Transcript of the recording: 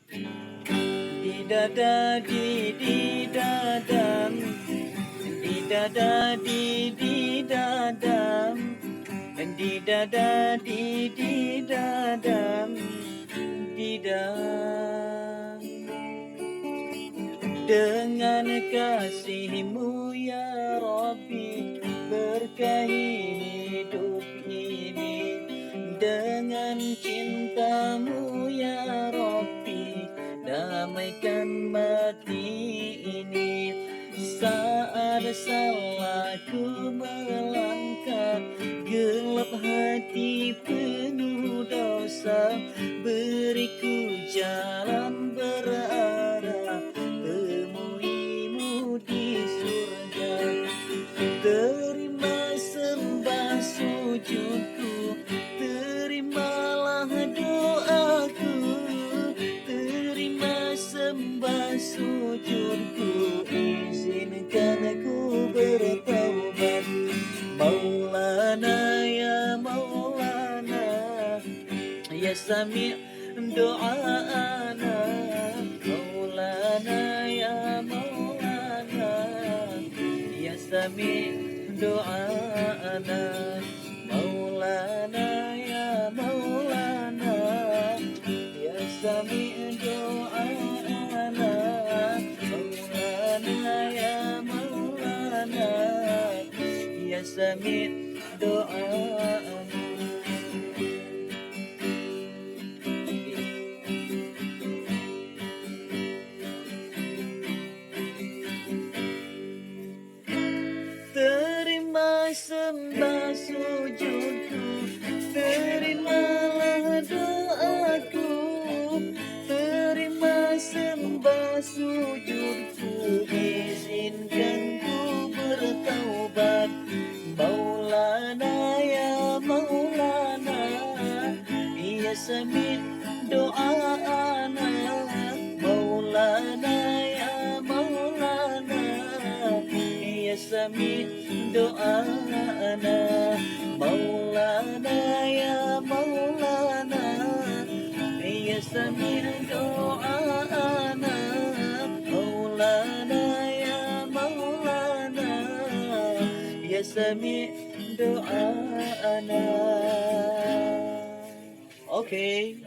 Di dada di dadam, di dada di dadam, di dada di dadam, di dadam. Dengan kasih-Mu ya Rabbi, berkahi hidup ini. Dengan cinta-Mu ya Rabbi, damaikan mati ini. Saat salahku melangkah, gelap hati penuh dosa, beriku jalan berarah temuimu di surga. Terima sembah sujudku, terimalah doaku. Terima sembah sujudku, izinkan aku bertaubat. Maulana ya Maulana, ya Sami' do'ana. Maulana ya Maulana, ya Sami' do'ana. Maulana ya Maulana, ya Sami' do'ana. Maulana ya Maulana, ya Sami' do'ana. Terima sembah sujudku, terimalah doaku. Terima sembah sujudku, izinkan ku bertaubat. Maulana ya Maulana, ya Sami' do'ana. Maulana ya Maulana, ya Sami' do'ana. Maulana ya Maulana, ya Sami' do'ana. Maulana ya Maulana, ya Sami' do'ana. Okay.